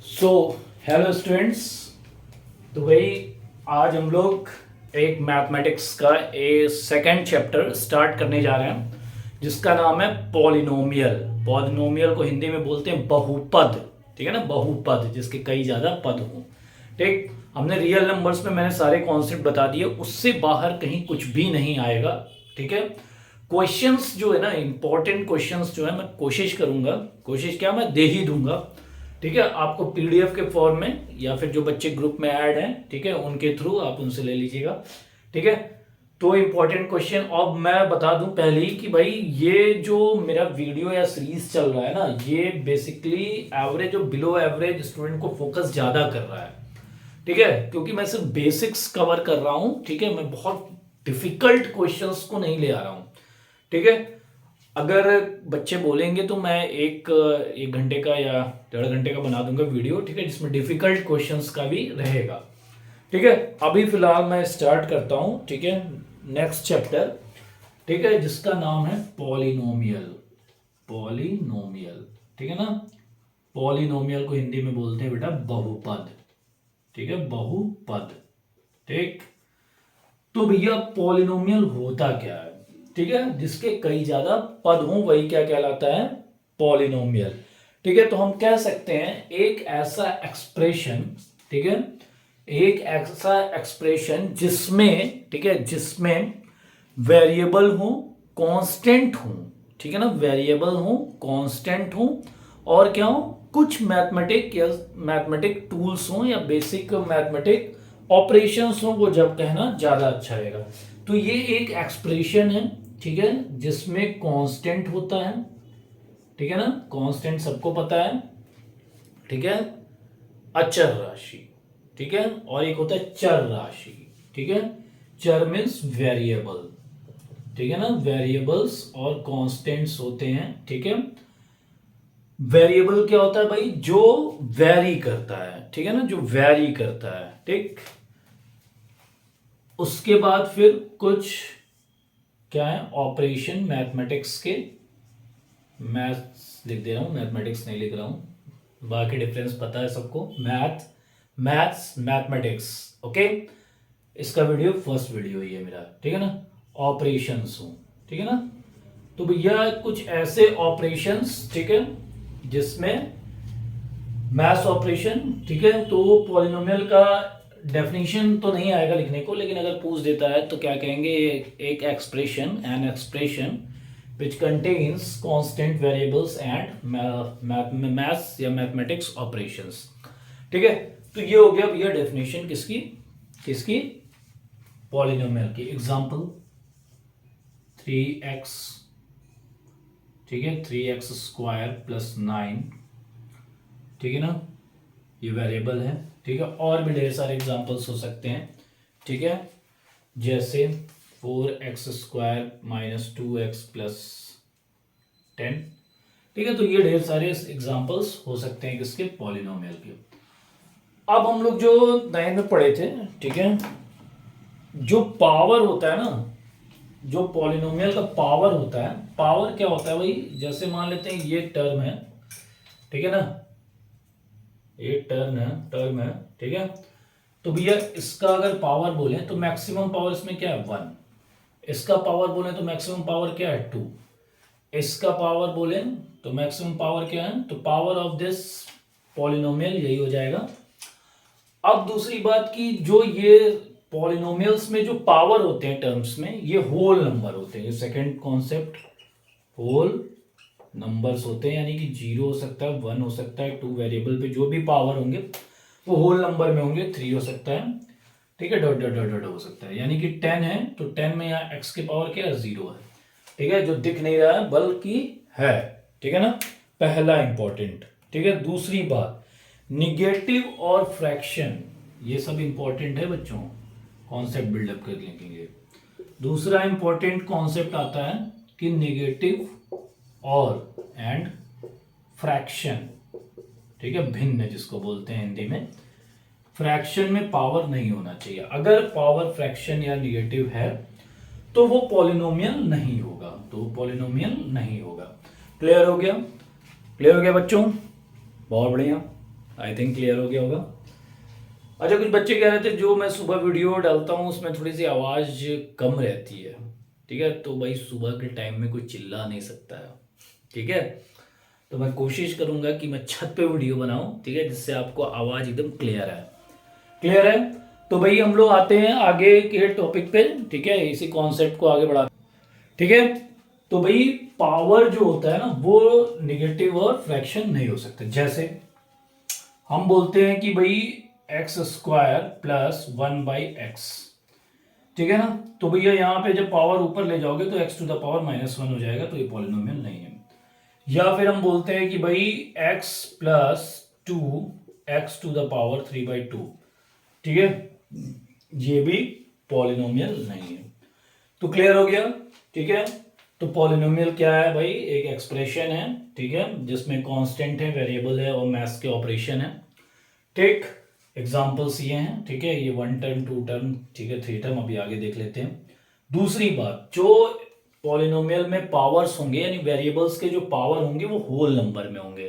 So hello students. तो भाई आज हम लोग एक मैथमेटिक्स का सेकंड चैप्टर स्टार्ट करने जा रहे हैं जिसका नाम है पॉलिनोमियल। पॉलिनोमियल को हिंदी में बोलते हैं बहुपद। ठीक है ना, बहुपद जिसके कई ज़्यादा पद हों। ठीक, हमने रियल नंबर्स में मैंने सारे कॉन्सेप्ट बता दिए, उससे बाहर कहीं कुछ भी नहीं आएगा। ठीक है, क्वेश्चंस जो है ना, इंपॉर्टेंट क्वेश्चंस जो है मैं कोशिश करूंगा, कोशिश क्या मैं दे ही दूंगा। ठीक है, आपको पीडीएफ के फॉर्म में या फिर जो बच्चे ग्रुप में ऐड हैं, ठीक है, उनके थ्रू आप उनसे ले लीजिएगा। ठीक है, तो इंपॉर्टेंट क्वेश्चन अब मैं बता दूं पहले ही कि भाई ये जो मेरा वीडियो या सीरीज चल रहा है ना, ये बेसिकली एवरेज और बिलो एवरेज स्टूडेंट को फोकस ज्यादा कर रहा है। ठीक है, क्योंकि मैं सिर्फ बेसिक्स कवर कर रहा हूं। ठीक है, मैं बहुत डिफिकल्ट क्वेश्चंस को नहीं ले आ रहा हूं। ठीक है, अगर बच्चे बोलेंगे तो मैं एक घंटे का या 1.5 घंटे का बना दूंगा वीडियो। ठीक है, जिसमें डिफिकल्ट क्वेश्चंस का भी रहेगा। ठीक है, अभी फिलहाल मैं स्टार्ट करता हूं। ठीक है, नेक्स्ट चैप्टर। ठीक है, जिसका नाम है पॉलिनोमियल। पॉलिनोमियल, ठीक है ना। पॉलिनोमियल को हिंदी में बोलते हैं बेटा बहुपद। ठीक है, बहुपद। ठीक, तो भैया पॉलिनोमियल होता क्या है? ठीक है, जिसके कई ज्यादा पद हों वही क्या कहलाता है? पॉलिनोमियल। ठीक है, तो हम कह सकते हैं एक ऐसा एक्सप्रेशन, ठीक है, एक ऐसा एक्सप्रेशन जिसमें, ठीक है, जिसमें वेरिएबल हो, कांस्टेंट हो। ठीक है ना, वेरिएबल हो, कांस्टेंट हो, और क्या हो, कुछ मैथमेटिक या मैथमेटिक टूल्स हो या बेसिक मैथमेटिक ऑपरेशंस हो, वो जब कहना ज्यादा अच्छा रहेगा। तो ये एक एक्सप्रेशन है, ठीक है, जिसमें कांस्टेंट होता है। ठीक है ना, कांस्टेंट सबको पता है। ठीक है, अचर राशि। ठीक है, और एक होता है चर राशि। ठीक है, चर मीन्स वेरिएबल। ठीक है ना, वेरिएबल्स और कांस्टेंट्स होते हैं। ठीक है, वेरिएबल क्या होता है भाई? जो वेरी करता है। ठीक है ना, जो वेरी करता है। ठीक, उसके बाद फिर कुछ क्या है, ऑपरेशन मैथमेटिक्स के, मैथ्स लिख दे रहा हूं, मैथमेटिक्स नहीं लिख रहा हूं, बाकी डिफरेंस पता है सबको। Maths mathematics. ओके, इसका वीडियो फर्स्ट वीडियो ही है मेरा। ठीक है ना, ऑपरेशंस हो। ठीक है ना, तो भैया कुछ ऐसे ऑपरेशंस, ठीक है, जिसमें मैथ्स ऑपरेशन। ठीक है, तो पॉलिनोमियल का डेफिनेशन तो नहीं आएगा लिखने को, लेकिन अगर पूछ देता है तो क्या कहेंगे? एक expression, an expression which contains constant variables and maths या मैथमेटिक्स ऑपरेशंस। ठीक है, तो ये हो गया भैया डेफिनेशन किसकी? किसकी? पॉलिनोमियल की। एग्जांपल 3x, ठीक है, 3x स्क्वायर प्लस 9। ठीक है ना, ये वेरिएबल है। ठीक है, और भी ढेर सारे एग्जांपल्स हो सकते हैं। ठीक है, जैसे 4x square minus 2x plus 10। ठीक है, तो ये ढेर सारे एग्जांपल्स हो सकते हैं किसके? पॉलिनोमियल के। अब हम लोग जो 9 में पढ़े थे, ठीक है, जो पावर होता है ना, जो पॉलिनोमियल का पावर होता है, पावर क्या होता है भाई? जैसे मान लेते हैं ये टर्म है, ठीक है ना, ये टर्म है। ठीक है, तो भैया इसका अगर पावर बोले तो मैक्सिमम पावर इसमें क्या है? 1। इसका पावर बोले तो मैक्सिमम पावर क्या है? 2। इसका पावर बोले तो मैक्सिमम पावर क्या है? तो पावर ऑफ दिस पॉलिनोमियल यही हो जाएगा। अब दूसरी बात की, जो ये पॉलिनोमियल्स में जो पावर होते हैं टर्म्स में, ये होल नंबर होते हैं। ये सेकंड कॉन्सेप्ट, होल नंबर्स होते हैं, यानी कि 0 हो सकता है, 1 हो सकता है, 2 वेरिएबल पे जो भी पावर होंगे वो होल नंबर में होंगे। 3 हो सकता है, ठीक है, डॉट डॉट डॉट डॉट हो सकता है। यानी कि 10 है तो 10 में यहाँ x की पावर क्या है? 0 है। ठीक है, जो दिख नहीं रहा है बल्कि है। ठीक है ना, पहला इंपॉर्टेंट। ठीक है, दूसरी बात, निगेटिव और फ्रैक्शन, ये सब इंपॉर्टेंट है बच्चों, कॉन्सेप्ट बिल्डअप कर लेंगे। दूसरा इंपॉर्टेंट कॉन्सेप्ट आता है कि निगेटिव और एंड फ्रैक्शन। ठीक है, भिन्न जिसको बोलते हैं हिंदी में। फ्रैक्शन में पावर नहीं होना चाहिए। अगर पावर फ्रैक्शन या निगेटिव है तो वो पॉलिनोमियल नहीं होगा, तो पॉलिनोमियल नहीं होगा। क्लियर हो गया? क्लियर हो गया बच्चों? बहुत बढ़िया। आई थिंक क्लियर हो गया होगा। अच्छा, कुछ बच्चे कह रहे थे जो मैं सुबह वीडियो डालता हूँ उसमें थोड़ी सी आवाज़ कम रहती है। ठीक है, तो भाई सुबह के टाइम में कोई चिल्ला नहीं सकता है। ठीक है, तो मैं कोशिश करूंगा कि मैं छत पे वीडियो बनाऊं, ठीक है, जिससे आपको आवाज़ एकदम क्लियर है। क्लियर है? तो भाई हम लोग आते हैं आगे के टॉपिक पे। ठीक है, इसी कॉन्सेप्ट को आगे बढ़ा। ठीक है, तो भाई पावर जो होता है ना वो निगेटिव और फ्रैक्शन नहीं हो सकते। जैसे हम बोलते हैं कि भाई एक्स स्क्वायर प्लस 1/x। ठीक है ना, तो भैया यहाँ पे जब पावर ऊपर ले जाओगे तो x टू द पावर -1 हो जाएगा, तो ये पॉलिनोमियल नहीं है। या फिर हम बोलते हैं कि भाई x plus 2 x to the power 3/2। ठीक है, ये भी पॉलिनोमियल नहीं है। तो क्लियर हो गया। ठीक है, तो पॉलिनोमियल क्या है भाई? एक एक्सप्रेशन है, ठीक है, जिसमें कांस्टेंट है, वेरिएबल है और मैथ्स के ऑपरेशन है। ठीक, एग्जांपल्स ये हैं। ठीक है, ये 1 टर्म 2 टर्म, ठीक है, 3 टर्म अभी आगे देख लेते हैं। दूसरी बात, जो पॉलिनोमियल में पावर्स होंगे यानी वेरिएबल्स के जो पावर होंगे वो होल नंबर में होंगे।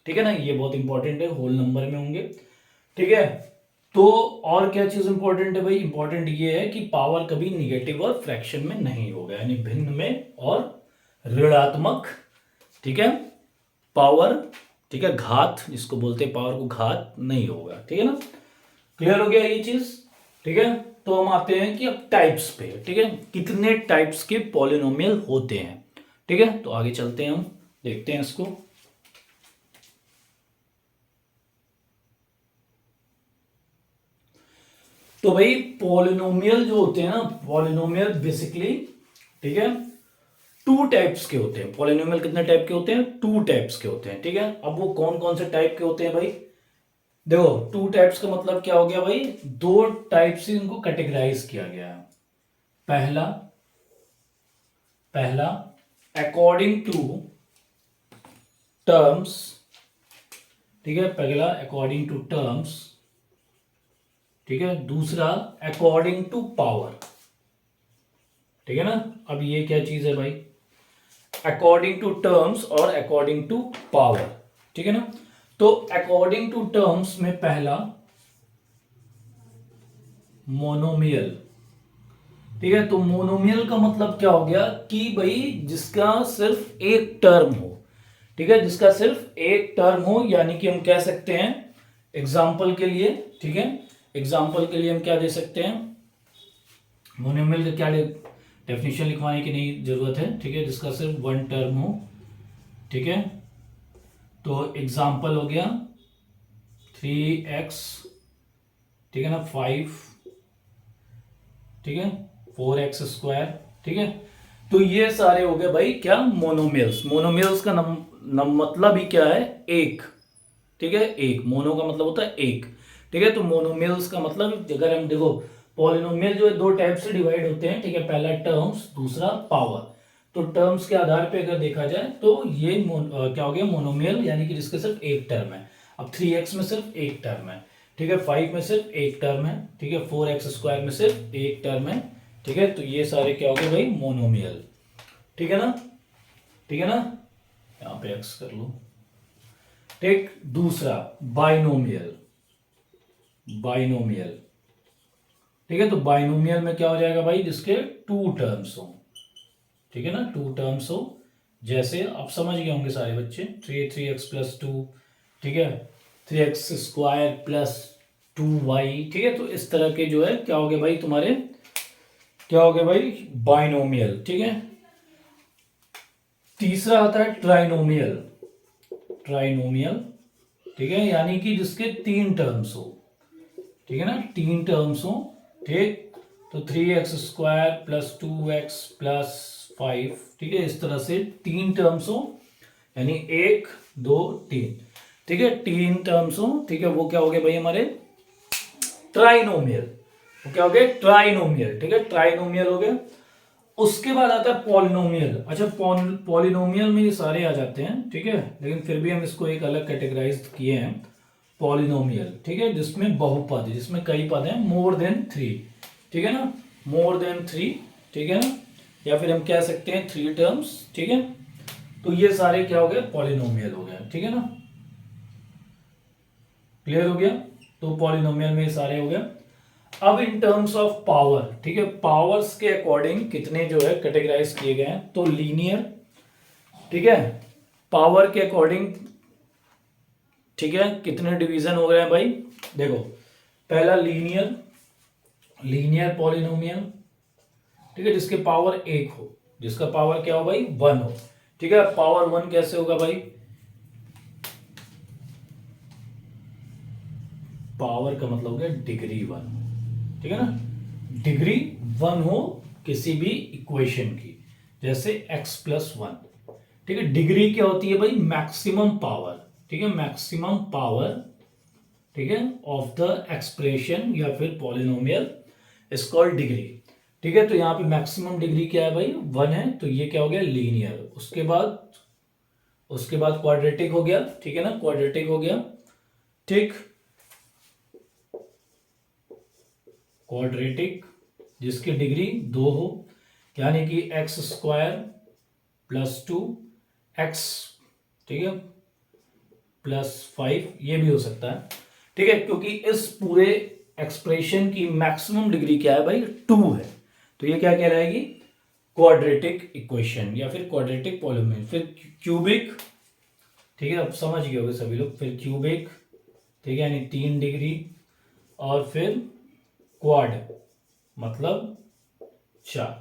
ठीक है ना, ये बहुत इंपॉर्टेंट है, होल नंबर में होंगे। ठीक है, तो और क्या चीज इंपॉर्टेंट है भाई? इंपॉर्टेंट ये है कि पावर कभी निगेटिव और फ्रैक्शन में नहीं होगा, यानी भिन्न में और ऋणात्मक। ठीक है, पावर, ठीक है, घात जिसको बोलते हैं पावर को, घात नहीं होगा। ठीक है ना, क्लियर हो गया ये चीज। ठीक है, तो हम आते हैं कि अब टाइप्स पे। ठीक है, कितने टाइप्स के पॉलिनोमियल होते हैं। ठीक है, तो आगे चलते हैं, हम देखते हैं इसको। तो भाई पॉलिनोमियल जो होते हैं ना, पॉलिनोमियल बेसिकली, ठीक है, 2 टाइप्स के होते हैं। पॉलिनोमियल कितने टाइप के होते हैं? 2 टाइप्स के होते हैं। ठीक है, अब वो कौन कौन से टाइप के होते हैं भाई? देखो, 2 टाइप्स का मतलब क्या हो गया भाई? 2 टाइप से इनको कैटेगराइज किया गया है। पहला अकॉर्डिंग टू टर्म्स। ठीक है, पहला अकॉर्डिंग टू टर्म्स। ठीक है, दूसरा अकॉर्डिंग टू पावर। ठीक है ना, अब ये क्या चीज है भाई? अकॉर्डिंग टू टर्म्स और अकॉर्डिंग टू पावर। ठीक है ना, तो अकॉर्डिंग टू टर्म्स में पहला मोनोमियल। ठीक है, तो मोनोमियल का मतलब क्या हो गया कि भाई जिसका सिर्फ एक टर्म हो। ठीक है, जिसका सिर्फ एक टर्म हो, यानी कि हम कह सकते हैं एग्जाम्पल के लिए, ठीक है, एग्जाम्पल के लिए हम क्या दे सकते हैं? मोनोमियल का क्या डेफिनेशन लिखवाने की नहीं जरूरत है। ठीक है, जिसका सिर्फ 1 टर्म हो। ठीक है, तो एग्जाम्पल हो गया 3x, ठीक है ना, 5, ठीक है, 4x स्क्वायर। ठीक है, तो ये सारे हो गए भाई क्या? मोनोमियल्स। मोनोमियल्स का मतलब ही क्या है? एक। ठीक है, एक। मोनो का मतलब होता है एक। ठीक है, तो मोनोमियल्स का मतलब, अगर हम देखो, पॉलिनोमियल जो है 2 टाइप से डिवाइड होते हैं। ठीक है, पहला टर्म्स, दूसरा पावर। तो टर्म्स के आधार पे अगर देखा जाए तो ये क्या हो गया? मोनोमियल, यानी कि जिसके सिर्फ एक टर्म है। अब 3x में सिर्फ एक टर्म है। ठीक है, 5 में सिर्फ एक टर्म है। ठीक है, 4x स्क्वायर में सिर्फ एक टर्म है। ठीक है, तो ये सारे क्या हो गए भाई? मोनोमियल। ठीक है ना, ठीक है ना, यहां पे x कर लो। ठीक, दूसरा बाइनोमियल। बाइनोमियल, ठीक है, तो बाइनोमियल में क्या हो जाएगा भाई? जिसके 2 टर्म्स हो। ठीक है ना, 2 टर्म्स हो। जैसे आप समझ गए होंगे सारे बच्चे, 3x प्लस 2, ठीक है, 3x स्क्वायर प्लस 2y। ठीक है, तो इस तरह के जो है क्या हो गए भाई तुम्हारे? क्या हो गए भाई? बाइनोमियल। ठीक है, तीसरा आता है ट्राइनोमियल। ट्राइनोमियल, ठीक है, यानी कि जिसके 3 टर्म्स हो। ठीक है ना, 3 टर्म्स हो। ठीक, तो 3x square plus 2x plus 5। ठीक है, इस तरह से 3 टर्म्स हो, यानी 1 2 3। ठीक है, 3 टर्म्स हो। ठीक है, वो क्या हो गए भाई हमारे? ट्राइनोमियल। वो क्या हो गए? ट्राइनोमियल। ठीक है, ट्राइनोमियल हो गया। उसके बाद आता है पॉलिनोमियल। अच्छा, पॉलिनोमियल में ये सारे आ जाते हैं। ठीक है, लेकिन फिर भी हम इसको एक अलग कैटेगराइज किए हैं, पॉलिनोमियल। ठीक है, जिसमें बहुपद, जिसमें कई पद हैं, मोर देन 3। ठीक है ना, मोर देन 3। ठीक है ना, या फिर हम कह सकते हैं 3 टर्म्स। ठीक है, तो ये सारे क्या हो गए? पॉलिनोमियल हो गए। ठीक है ना, क्लियर हो गया। तो पॉलिनोमियल में सारे हो गए। अब इन टर्म्स ऑफ पावर, ठीक है, पावर्स के अकॉर्डिंग कितने जो है कैटेगराइज किए गए हैं, तो लीनियर, ठीक है, पावर के अकॉर्डिंग, ठीक है, कितने डिवीजन हो गए हैं भाई, देखो पहला लीनियर, लीनियर पॉलिनोमियल, ठीक है, जिसके पावर एक हो, जिसका पावर क्या हो भाई, वन हो, ठीक है। पावर वन कैसे होगा भाई, पावर का मतलब हो गया डिग्री वन, ठीक है ना, डिग्री वन हो किसी भी इक्वेशन की, जैसे x प्लस वन, ठीक है। डिग्री क्या होती है भाई, मैक्सिमम पावर, ठीक है, मैक्सिमम पावर, ठीक है, ऑफ द एक्सप्रेशन या फिर पॉलिनोमियल इज कॉल्ड डिग्री, ठीक है। तो यहां पे मैक्सिमम डिग्री क्या है भाई, वन है, तो ये क्या हो गया, लीनियर। उसके बाद क्वाड्रेटिक हो गया, ठीक है ना, क्वाड्रेटिक हो गया, ठीक, क्वाड्रेटिक जिसकी डिग्री दो हो, यानी कि x square plus two x, ठीक है, प्लस फाइव, ये भी हो सकता है, ठीक है, क्योंकि इस पूरे एक्सप्रेशन की मैक्सिमम डिग्री क्या है भाई, टू है, तो ये क्या कहलाएगी, क्वाड्रेटिक इक्वेशन या फिर क्वाड्रेटिक पॉलिनोमियल। फिर क्यूबिक, ठीक है, अब समझ गए होंगे सभी लोग, फिर क्यूबिक, ठीक है, यानी 3 डिग्री, और फिर क्वाड मतलब 4,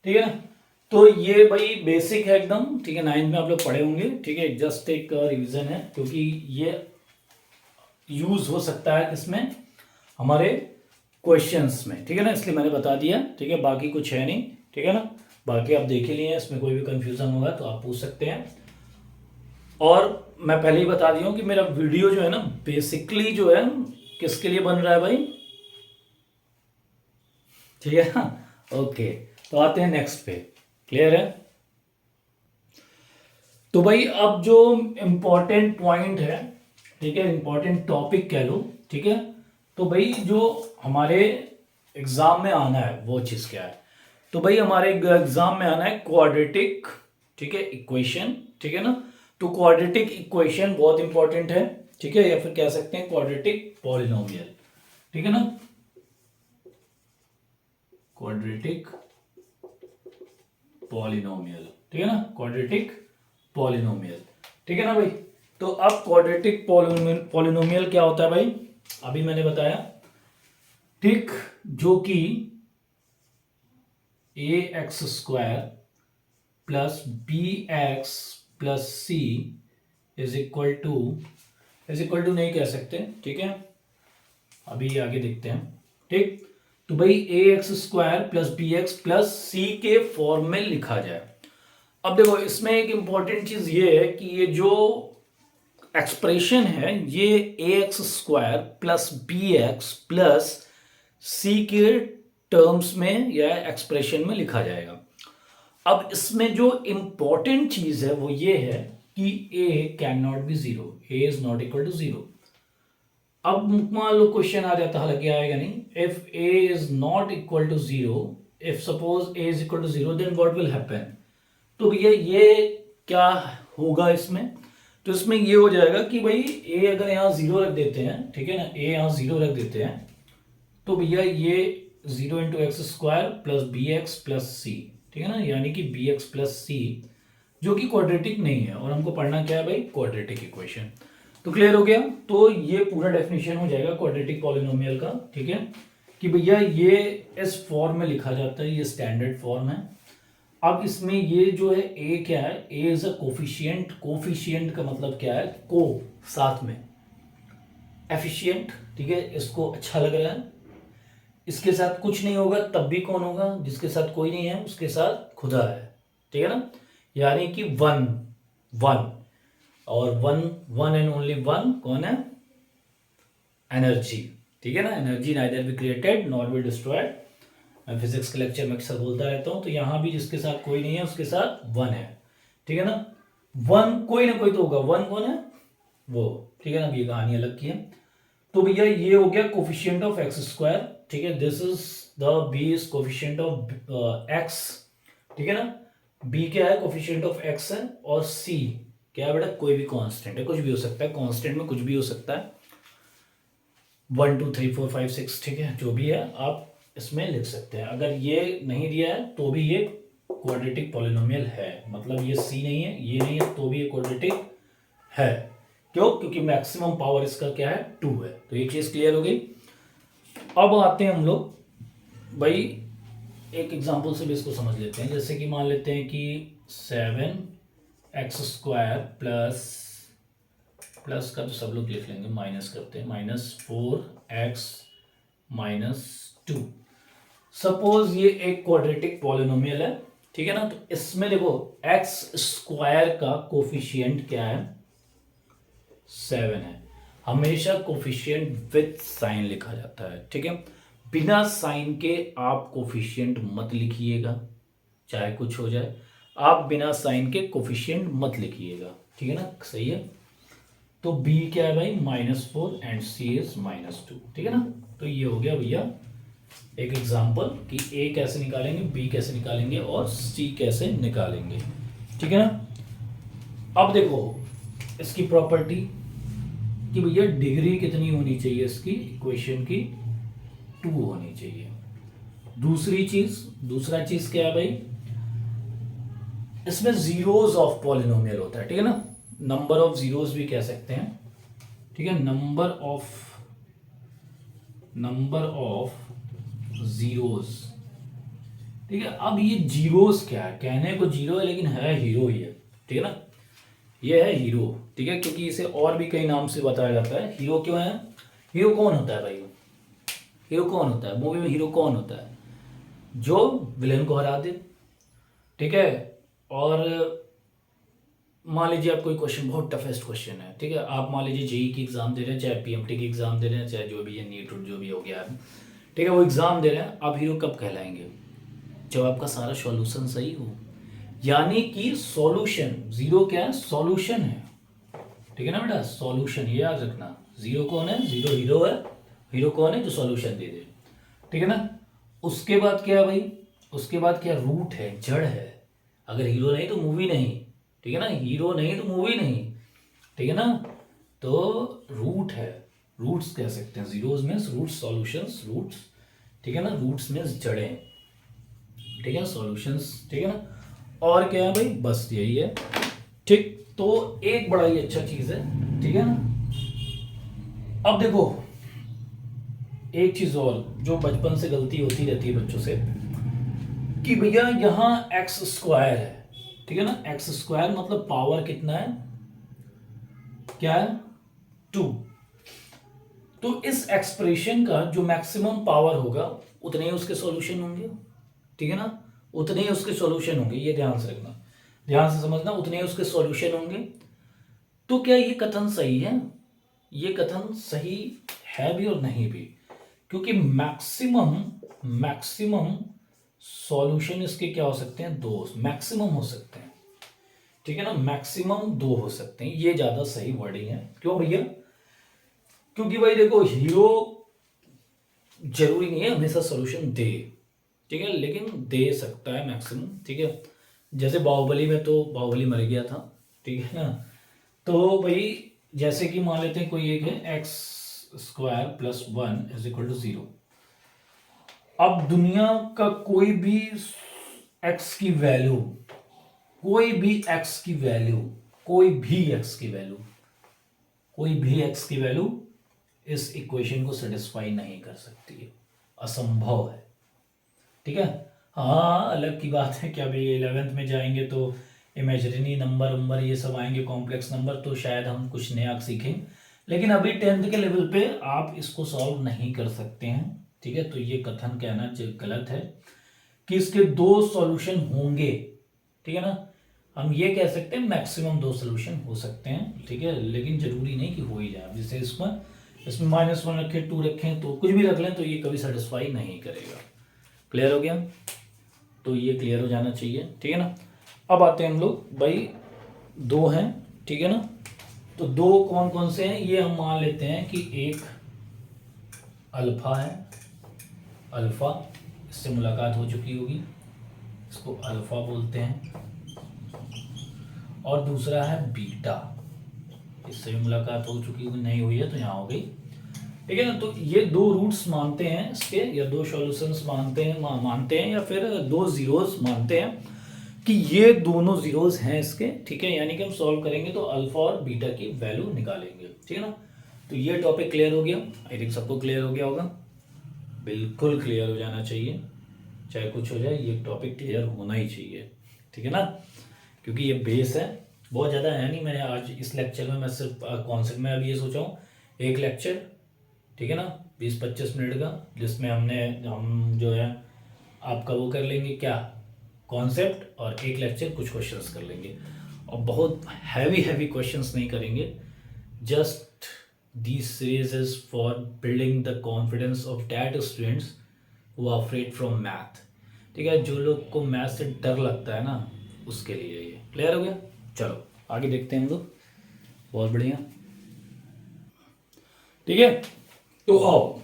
ठीक है ना। तो ये भाई बेसिक है एकदम, ठीक है, 9th में आप लोग पढ़े होंगे, ठीक है, जस्ट एक रिवीजन है, क्योंकि ये यूज हो सकता है किसमें, हमारे क्वेश्चंस में, ठीक है ना, इसलिए मैंने बता दिया, ठीक है, बाकी कुछ है नहीं, ठीक है ना, बाकी आप देख ही लिए, इसमें कोई भी कंफ्यूजन होगा तो आप पूछ सकते हैं। और मैं पहले ही बता दिया हूं कि मेरा वीडियो जो है ना बेसिकली जो है किसके लिए बन रहा है भाई, ठीक है ना, ओके। तो आते हैं नेक्स्ट पे, क्लियर है। तो भाई अब जो इंपॉर्टेंट पॉइंट है, ठीक है, इंपॉर्टेंट टॉपिक कह लो, ठीक है, तो भाई जो हमारे एग्जाम में आना है वो चीज क्या है, तो भाई हमारे एग्जाम में आना है क्वाड्रेटिक, ठीक है, इक्वेशन, ठीक है ना। तो क्वाड्रेटिक इक्वेशन बहुत इंपॉर्टेंट है, ठीक है, या फिर कह सकते हैं क्वाड्रेटिक पॉलिनोमियल, ठीक है ना, क्वाड्रेटिक पॉलिनोमियल, ठीक है ना, क्वाड्रेटिक पॉलिनोमियल, ठीक है ना भाई। तो अब क्वाड्रेटिक पॉलिनोमियल क्या होता है भाई, अभी मैंने बताया, ठीक, जो कि a x square plus b x plus c is equal to नहीं कह सकते, ठीक है, अभी आगे देखते हैं, ठीक। तो भाई a x square plus b x plus c के फॉर्म में लिखा जाए। अब देखो इसमें एक इंपॉर्टेंट चीज ये है कि ये जो एक्सप्रेशन है ये a x square plus b x plus c के टर्म्स में या एक्सप्रेशन में लिखा जाएगा। अब इसमें जो इंपॉर्टेंट चीज है वो ये है कि a can not be zero, a is not equal to zero. अब मान लो क्वेश्चन आ जाता, हालांकि आएगा नहीं, if a is not equal to zero, if suppose a is equal to zero then what will happen. तो भैया ये क्या होगा इसमें, तो इसमें ये हो जाएगा कि भाई ए अगर यहाँ जीरो रख देते हैं, ठीक है ना, ए यहाँ जीरो रख देते हैं, तो भैया ये zero into x square plus b x plus c, ठीक है ना, यानी कि बी एक्स प्लस सी जो कि क्वाड्रेटिक नहीं है, और हमको पढ़ना क्या है भाई, क्वाड्रेटिक इक्वेशन। तो क्लियर हो गया। तो ये पूरा डेफिनेशन हो जाएगा क्वाड्रेटिक पॉलिनोमियल का, ठीक है, कि भैया ये इस फॉर्म में लिखा जाता है, ये स्टैंडर्ड फॉर्म है। अब इसमें ये जो है ए क्या है, ए इज अ कोफिशिएंट, कोफिशिएंट का मतलब क्या है, को साथ में, एफिशिएंट, ठीक है, इसको अच्छा लग रहा है, इसके साथ कुछ नहीं होगा तब भी कौन होगा, जिसके साथ कोई नहीं है उसके साथ खुदा है, ठीक है ना, यानी कि वन वन, और one one and only one कौन है, एनर्जी, ठीक है ना, energy neither be created nor be destroyed. मैं फिजिक्स के लेक्चर में अक्सर बोलता रहता हूं, तो यहां भी जिसके साथ कोई नहीं है उसके साथ वन है, ठीक है ना, वन कोई ना कोई तो होगा, वन कौन है वो, ठीक है ना, ये कहानी अलग की है। तो भैया ये हो गया कोफिशिएंट ऑफ एक्स स्क्वायर, ठीक है, this is the b is coefficient of x, ठीक है ना, बी क्या है, कोफिशिएंट ऑफ एक्स है, और सी क्या है बेटा, कोई भी कांस्टेंट है, कुछ भी हो सकता है, कांस्टेंट में कुछ भी हो सकता है, 1 2 3 4 5 6, ठीक है, जो भी है आप इसमें लिख सकते हैं। अगर ये नहीं दिया है तो भी ये क्वाड्रेटिक पॉलिनोमियल है, मतलब ये सी नहीं है, ये नहीं है, तो भी ये क्वाड्रेटिक है। क्यों? क्योंकि मैक्सिमम पावर इसका क्या है, 2 है। तो ये चीज क्लियर हो गई। अब आते हैं हम लोग भाई एक एग्जांपल से भी इसको समझ लेते हैं। जैसे कि मान लेते हैं कि 7x² प्लस का तो सब लोग लिख लेंगे, माइनस करते हैं, -4x-2। सपोज ये एक क्वाड्रेटिक पॉलिनोमियल है, ठीक है ना। तो इसमें देखो x² का कोफिशिएंट क्या है, 7 है। हमेशा कोफिशिएंट विथ साइन लिखा जाता है, ठीक है। बिना साइन के आप कोफिशिएंट मत लिखिएगा, चाहे कुछ हो जाए, आप बिना साइन के कोफिशिएंट मत लिखिएगा, ठीक है ना, सही है। तो b क्या है भाई, -4 एंड c इज -2, ठीक है ना। तो ये हो गया भैया एक एग्जांपल कि a कैसे निकालेंगे, b कैसे निकालेंगे और c कैसे निकालेंगे, ठीक है ना। अब देखो इसकी प्रॉपर्टी कि भैया डिग्री कितनी होनी चाहिए इसकी इक्वेशन की, 2 होनी चाहिए। दूसरा चीज क्या है भाई, इसमें जीरोस ऑफ पॉलिनोमियल होता है, ठीक है ना। नंबर ऑफ जीरोस भी कह सकते हैं, ठीक है, नंबर ऑफ जीरोस, ठीक है। अब ये जीरोस क्या है, कहने को जीरो है लेकिन है हीरो ही है, ठीक है ना। ये है हीरो, ठीक है, क्योंकि इसे और भी कई नाम से बताया जाता है। हीरो क्यों है, हीरो कौन होता है भाई, हीरो कौन होता है मूवी में, हीरो कौन होता है, जो विलेन को हरा दे, ठीक है। और मान लीजिए आप कोई क्वेश्चन, बहुत टफेस्ट क्वेश्चन है, ठीक है, आप मान लीजिए जेई की एग्जाम दे रहे हैं, चाहे पीएमटी की एग्जाम दे रहे हैं, चाहे जो भी है नीट जो भी हो गया है, ठीक है, वो एग्जाम दे रहे हैं, आप हीरो कब कहलाएंगे, जब आपका सारा सॉल्यूशन सही हो। यानी कि सॉल्यूशन, जीरो क्या है, सॉल्यूशन है, ठीक है ना बेटा, सॉल्यूशन, ये याद रखना। जीरो कौन है, जीरो हीरो है, हीरो कौन है, जो सॉल्यूशन दे दे, ठीक है ना। उसके बाद क्या है भाई, उसके बाद क्या, रूट है, जड़ है। अगर हीरो नहीं तो मूवी नहीं, ठीक है ना, हीरो नहीं तो मूवी नहीं, ठीक है ना। तो रूट है, रूट्स कह सकते हैं, जीरोस में रूट्स, सॉल्यूशंस, रूट्स, ठीक है ना, रूट्स में जड़ें, ठीक है, सॉल्यूशंस, ठीक है ना। और क्या है भाई, बस यही है, ठीक। तो एक बड़ा ही अच्छा चीज है, ठीक है ना। अब देखो एक चीज और जो बचपन से गलती होती रहती है बच्चों से, कि भैया यहां x² है, ठीक है ना, x² मतलब पावर कितना है, क्या है, 2। तो इस एक्सप्रेशन का जो मैक्सिमम पावर होगा उतने ही उसके सॉल्यूशन होंगे, ठीक है ना, उतने ही उसके सॉल्यूशन होंगे, ये ध्यान से रखना, ध्यान से समझना, उतने ही उसके सॉल्यूशन होंगे। तो क्या ये कथन सही है, ये कथन सही है भी और नहीं भी, क्योंकि मैक्सिमम सॉल्यूशन इसके क्या हो सकते हैं, 2 मैक्सिमम हो सकते हैं, ठीक है ना, मैक्सिमम 2 हो सकते हैं, ये ज्यादा सही वर्डिंग है। क्यों भैया, क्योंकि भाई देखो हीरो जरूरी नहीं है हमेशा सॉल्यूशन दे, ठीक है, लेकिन दे सकता है मैक्सिमम, ठीक है। जैसे बाहुबली में तो बाहुबली मर गया था, ठीक है ना। तो भाई जैसे कि मान लेते हैं कोई एक है x² + 1 = 0। अब दुनिया का कोई भी x की वैल्यू, कोई भी x की वैल्यू, कोई भी x की वैल्यू, कोई भी x की वैल्यू इस इक्वेशन को सेटिस्फाई नहीं कर सकती है, असंभव है, ठीक है। हाँ अलग की बात है, क्या भाई 11th में जाएंगे तो इमेजिनरी नंबर ये सब आएंगे, कॉम्प्लेक्स नंबर, तो शायद हम कुछ नया सीखें, लेकिन अभी 10th के लेवल पे आप इसको सॉल्व नहीं कर सकते हैं, ठीक है। तो ये कथन कहना गलत है कि इसके 2 सॉल्यूशन होंगे, ठीक है ना। हम ये कह सकते हैं मैक्सिमम 2 सॉल्यूशन हो सकते हैं, ठीक है, लेकिन जरूरी नहीं कि हो ही जाए। जैसे इसमें -1 रखें, 2 रखें, तो कुछ भी रख लें तो ये कभी सेटिस्फाई नहीं करेगा। क्लियर हो गया, तो ये क्लियर हो जाना चाहिए, ठीक है ना। अब आते हैं हम लोग भाई 2 हैं, ठीक है ना। तो 2 कौन कौन से हैं, ये हम मान लेते हैं कि एक अल्फा है, अल्फा, इससे मुलाकात हो चुकी होगी, इसको अल्फा बोलते हैं। और दूसरा है बीटा, इससे भी मुलाकात हो चुकी होगी, नहीं हुई है तो यहाँ हो गई ठीक है ना। तो ये दो रूट्स मानते हैं इसके, या दो सॉल्यूशंस मानते हैं या फिर दो जीरोस मानते हैं कि ये दोनों जीरोस हैं इसके। ठीक है, यानी कि हम सॉल्व करेंगे तो अल्फा और बीटा की वैल्यू निकालेंगे। ठीक है ना। तो ये टॉपिक क्लियर हो गया, आई थिंक सबको क्लियर हो गया होगा, बिल्कुल क्लियर हो जाना चाहिए, चाहे कुछ हो जाए ये टॉपिक क्लियर होना ही चाहिए। ठीक है ना, क्योंकि ये बेस है, बहुत ज़्यादा है नहीं। मैंने आज इस लेक्चर में मैं सिर्फ कॉन्सेप्ट में अभी ये सोचा हूँ एक लेक्चर, ठीक है ना, 20-25 मिनट का, जिसमें हम जो है आपका वो कर लेंगे क्या, कॉन्सेप्ट, और एक लेक्चर कुछ क्वेश्चंस कर लेंगे। और बहुत हैवी क्वेश्चंस नहीं करेंगे, just this series is for building the confidence of that students who are afraid from math. ठीक है, जो लोग को मैथ से डर लगता है ना, उसके लिए ये क्लियर हो गया। चलो आगे देखते हैं हम लोग, बहुत बढ़िया। ठीक है, तो आओ,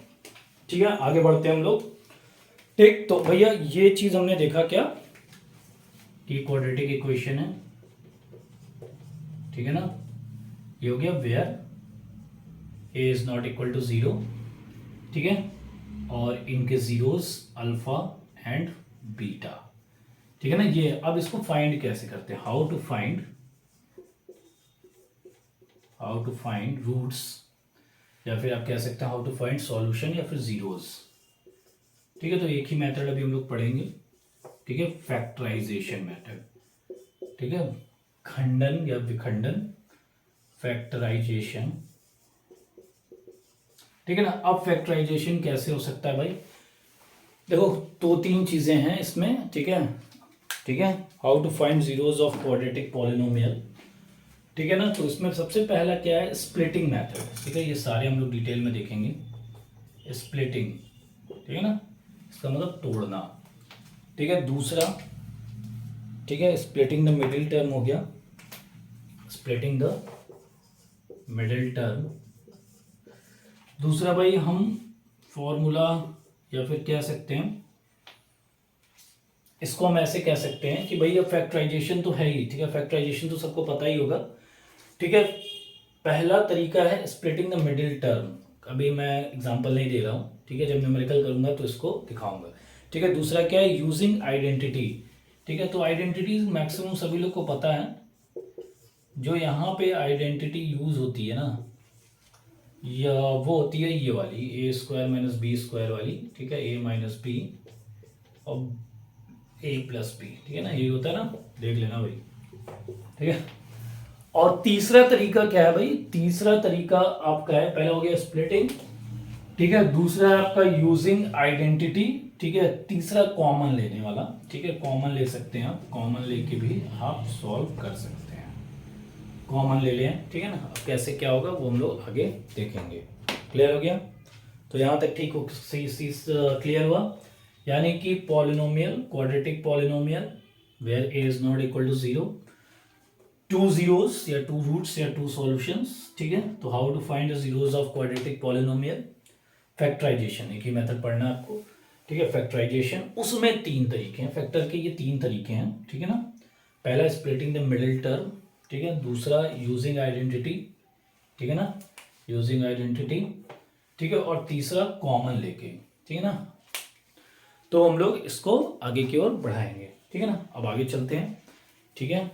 ठीक है, आगे बढ़ते हैं हम लोग। ठीक, तो भैया ये चीज हमने देखा क्या कि क्वाड्रेटिक इक्वेशन है, ठीक है ना, ये हो गया where a is not equal to 0, ठीक है, और इनके जीरोस अल्फा एंड बीटा। ठीक है ना। ये अब इसको फाइंड कैसे करते हैं, हाउ टू फाइंड रूट्स, या फिर आप कह सकते हैं हाउ टू फाइंड सॉल्यूशन, या फिर जीरोस। ठीक है, तो एक ही मेथड अभी हम लोग पढ़ेंगे। ठीक है, फैक्टराइजेशन मेथड। ठीक है, खंडन या विखंडन, फैक्टराइजेशन। ठीक है ना। अब फैक्टराइजेशन कैसे हो सकता है भाई, देखो दो तीन चीजें हैं इसमें। ठीक है, how to find zeros of quadratic polynomial. ठीक है ना। तो इसमें सबसे पहला क्या है, स्प्लिटिंग मेथड। ठीक है, ये सारे हम लोग डिटेल में देखेंगे। स्प्लिटिंग, ठीक है ना, इसका मतलब तोड़ना। ठीक है, दूसरा, ठीक है, स्प्लिटिंग द मिडिल टर्म हो गया, स्प्लिटिंग द मिडिल टर्म। दूसरा भाई हम फॉर्मूला, या फिर कह सकते हैं इसको हम ऐसे कह सकते हैं कि भाई अब फैक्टराइजेशन तो है ही। ठीक है, फैक्टराइजेशन तो सबको पता ही होगा। ठीक है, पहला तरीका है स्प्लिटिंग द मिडिल टर्म, अभी मैं एग्जांपल नहीं दे रहा हूँ। ठीक है, जब न्यूमेरिकल करूंगा तो इसको दिखाऊंगा। ठीक है, दूसरा क्या है, यूजिंग आइडेंटिटी। ठीक है, तो आइडेंटिटीज मैक्सिमम सभी लोग को पता है। जो यहाँ पे आइडेंटिटी यूज होती है ना, या वो होती है ये वाली ए स्क्वायर माइनस बी स्क्वायर वाली। ठीक है, ए माइनस बी और ए प्लस बी। ठीक है ना, ये होता है ना, देख लेना भाई। ठीक है, और तीसरा तरीका क्या है भाई, तीसरा तरीका आपका है, पहला हो गया स्प्लिटिंग, ठीक है, दूसरा है आपका यूजिंग आइडेंटिटी। ठीक है, तीसरा कॉमन लेने वाला। ठीक है, कॉमन ले सकते हैं आप, कॉमन लेके भी आप सॉल्व कर सकते हैं, कॉमन ले लें। ठीक है ना, अब कैसे क्या होगा वो हम लोग आगे देखेंगे। क्लियर हो गया, तो यहां तक ठीक हो, सही चीज क्लियर हुआ। यानी कि polynomial, quadratic polynomial where a is not equal to 0, two zeros या टू रूट्स या टू सॉल्यूशंस। ठीक है, तो how to find the zeros of quadratic polynomial, factorization, एक ही मेथड पढ़ना है आपको। ठीक है, फैक्टराइजेशन, उसमें तीन तरीके हैं फैक्टर के, ये तीन तरीके हैं। ठीक है ना, पहला स्प्लिटिंग द मिडिल टर्म। ठीक है, दूसरा यूजिंग आइडेंटिटी। ठीक है ना, यूजिंग आइडेंटिटी। ठीक है, और तीसरा कॉमन लेके। ठीक है ना, तो हम लोग इसको आगे की ओर बढ़ाएंगे। ठीक है ना, अब आगे चलते हैं। ठीक है,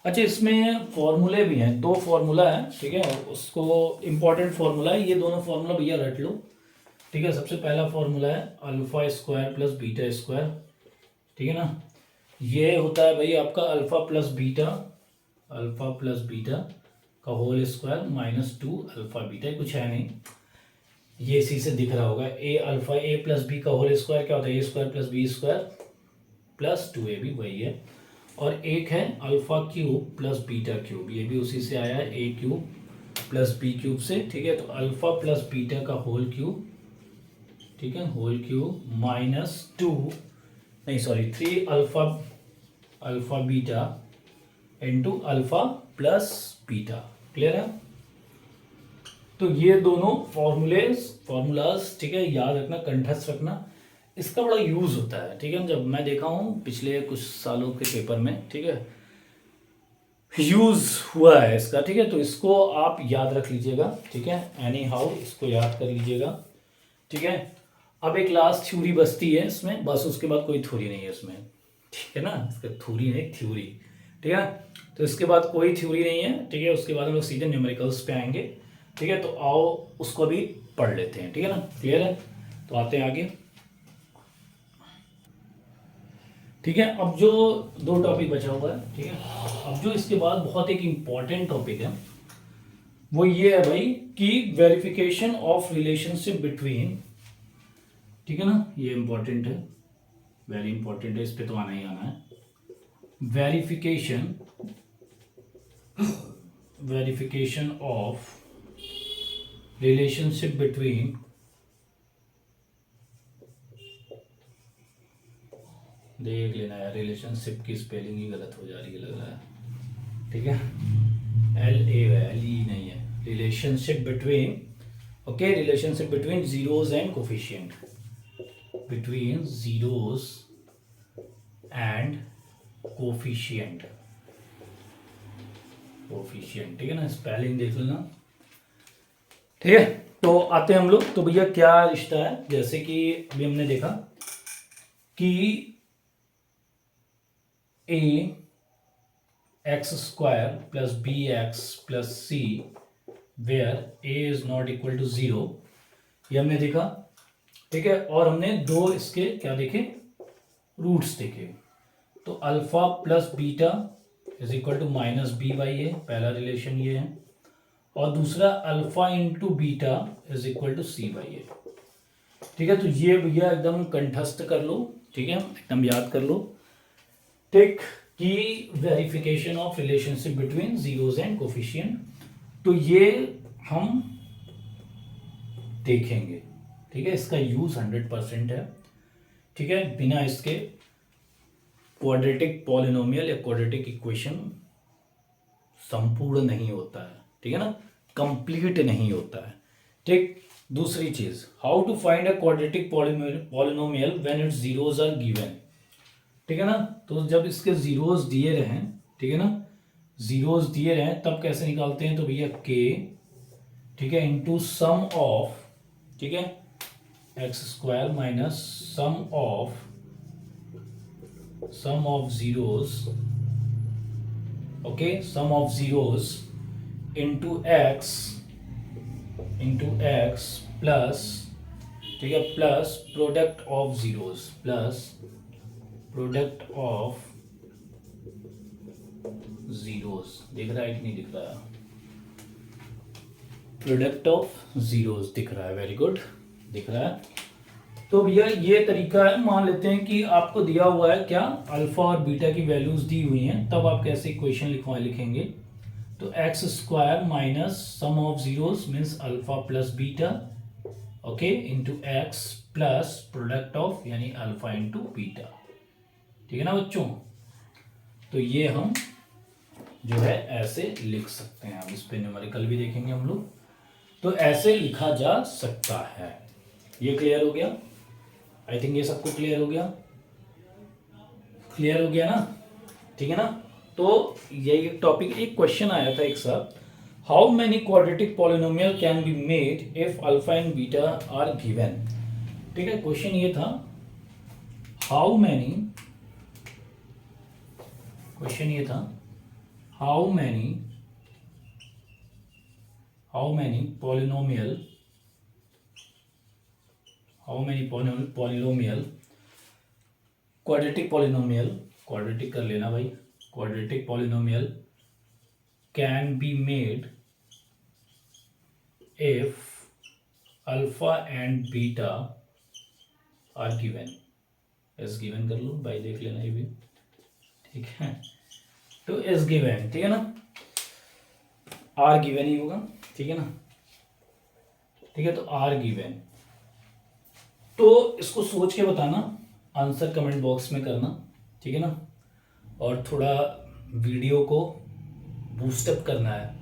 अच्छा इसमें फॉर्मूले भी हैं, दो फॉर्मूला है। ठीक है, उसको इंपॉर्टेंट फॉर्मूला है, ये दोनों फॉर्मूला भैया रट लो। ठीक है, सबसे पहला फॉर्मूला है alpha square plus beta square. ठीक है ना, ये होता है भाई आपका अल्फा प्लस बीटा का whole square minus 2 alpha beta, कुछ है नहीं, ये इसी से दिख रहा होगा। A alpha a plus b का होल स्क्वायर क्या होता है, a square plus b square plus 2ab, वही है। और एक है alpha cube plus beta cube, ये भी उसी से आया है, ए क्यूब प्लस बी क्यूब से। ठीक है, तो अल्फा प्लस बीटा का होल क्यूब, ठीक है, whole cube minus 3 alpha beta into alpha plus beta. Clear है, तो ये दोनों फॉर्मूलाज, ठीक है, याद रखना, कंठस्थ रखना, इसका बड़ा यूज होता है। ठीक है, जब मैं देखा हूँ पिछले कुछ सालों के पेपर में, ठीक है, यूज हुआ है इसका, ठीक है। तो इसको आप याद रख लीजिएगा, ठीक है। एनी हाउ इसको याद कर लीजिएगा, ठीक है। अब एक लास्ट थ्योरी बचती है इसमें, बस उसके बाद कोई थ्योरी नहीं है इसमें, ठीक है ना। इसका थ्योरी नहीं, थ्योरी, ठीक है। तो इसके बाद कोई थ्योरी नहीं है, ठीक है। उसके बाद हम लोग सीधे न्यूमेरिकल्स पे आएंगे, ठीक है। तो आओ उसको भी पढ़ लेते हैं, ठीक है ना। क्लियर है, तो आते हैं आगे, ठीक है। अब जो दो टॉपिक बचा हुआ है, ठीक है। अब जो इसके बाद बहुत एक इम्पॉर्टेंट टॉपिक है वो ये है भाई कि वेरिफिकेशन ऑफ रिलेशनशिप बिटवीन, ठीक है ना। ये इंपॉर्टेंट है, वेरी इंपॉर्टेंट है, इस पे तो आना ही आना है। Verification, verification of relationship between, देख लेना यार, रिलेशनशिप की स्पेलिंग ही गलत हो जा रही है लग रहा है, ठीक है। LA नहीं है, relationship between, okay, relationship between zeros and coefficient, between zeros and coefficient, coefficient, ठीक है ना। स्पेलिंग देख लेना, ठीक है। तो आते हैं हम लोग, तो भैया क्या रिश्ता है, जैसे कि अभी हमने देखा कि a x square plus b x plus c where a is not equal to 0, ये हमने देखा, ठीक है। और हमने दो इसके क्या देखे, रूट्स देखे। तो alpha plus beta is equal to minus b by a, पहला रिलेशन ये है। और दूसरा alpha into beta is equal to c by a, ठीक है। तो ये भैया एकदम कंठस्थ कर लो, ठीक है, एकदम याद कर लो, ठीक, की verification of relationship between zeros and coefficient, तो ये हम देखेंगे, ठीक है। इसका यूज 100% है, ठीक है। बिना इसके क्वाड्रेटिक पॉलिनोमियल या क्वाड्रेटिक इक्वेशन संपूर्ण नहीं होता है, ठीक है ना, कंप्लीट नहीं होता है, ठीक। दूसरी चीज, how to find a quadratic polynomial when its zeros are given, ठीक है ना। तो जब इसके जीरोस दिए रहे, ठीक है ना, जीरोस दिए रहे तब कैसे निकालते हैं, तो भैया के, ठीक है, इंटू सम ऑफ, ठीक है, x square minus sum of zeros, okay, sum of zeros into x plus, ठीक है, plus product of zeros, plus product of zeros, दिख रहा है कि नहीं दिख रहा है, प्रोडक्ट ऑफ जीरोस दिख रहा है, वेरी गुड, दिख रहा है। तो भैया ये तरीका है, मान लेते हैं कि आपको दिया हुआ है क्या, अल्फा और बीटा की वैल्यूज दी हुई हैं, तब आप कैसे इक्वेशन लिखेंगे। तो x square minus sum of zeros means alpha plus beta, okay, into x plus product of यानी अल्फा इंटू बीटा, ठीक है ना बच्चों। तो ये हम जो है ऐसे लिख सकते हैं, हम इस पे न्यूमेरिकल भी देखेंगे हम लोग, तो ऐसे लिखा जा सकता है। ये क्लियर हो गया, आई थिंक ये सबको क्लियर हो गया, क्लियर हो गया ना, ठीक है ना। तो यही टॉपिक, एक क्वेश्चन आया था एक साथ, how many quadratic polynomial can be made if alpha and beta are given, ठीक है। क्वेश्चन ये था, हाउ मेनी, क्वेश्चन ये था, how many polynomial, quadratic polynomial, quadratic कर लेना भाई, quadratic polynomial can be made if alpha and beta are given, as given कर लो भाई, देख लेना ये भी, ठीक है। तो एस गिवन, ठीक है ना, आर गिवन ही होगा, ठीक है ना, ठीक है। तो आर गिवन, तो इसको सोच के बताना, आंसर कमेंट बॉक्स में करना, ठीक है ना। और थोड़ा वीडियो को बूस्टअप करना है,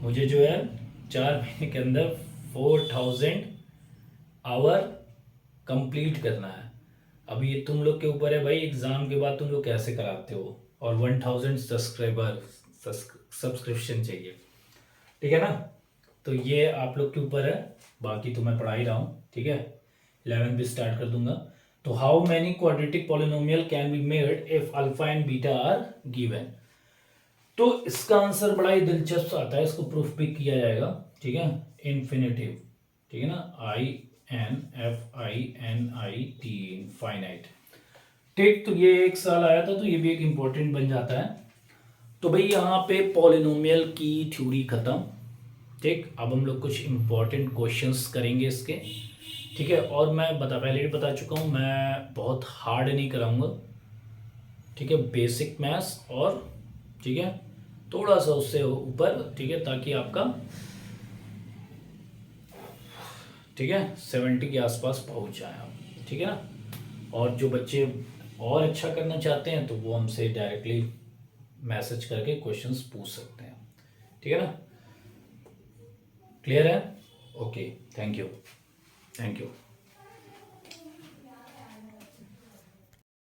मुझे जो है 4 महीने के अंदर 4000 आवर कंप्लीट करना है। अभी ये तुम लोग के ऊपर है भाई, एग्ज़ाम के बाद तुम लोग कैसे कराते हो, और 1000 सब्सक्राइबर सब्सक्रिप्शन चाहिए, ठीक है ना। तो ये आप लोग के ऊपर है, बाकी तो मैं पढ़ा ही रहा हूँ, ठीक है। 11 भी स्टार्ट कर दूंगा। तो how many quadratic polynomial can be made if alpha and beta are given. तो इसका आंसर बड़ा ही दिलचस्प आता है, इसको प्रूफ भी किया जाएगा, ठीक है। इन्फिनिटिव, ठीक है ना, INFINIT, इनफाइनाइट, ठीक। तो ये एक साल आया था, तो ये भी एक इंपॉर्टेंट बन जाता है। तो भाई यहाँ पे पॉलिनोमियल की थ्योरी खत्म, ठीक। अब हम लोग कुछ इंपॉर्टेंट क्वेश्चंस करेंगे इसके, ठीक है। और मैं पहले भी बता चुका हूँ, मैं बहुत हार्ड नहीं कराऊंगा, ठीक है। बेसिक मैथ्स और, ठीक है, थोड़ा सा उससे ऊपर, ठीक है, ताकि आपका, ठीक है, 70 के आसपास पहुंच जाए आप, ठीक है ना। और जो बच्चे और अच्छा करना चाहते हैं तो वो हमसे डायरेक्टली मैसेज करके क्वेश्चंस पूछ सकते हैं, ठीक है ना। क्लियर है? Okay, thank you, thank you.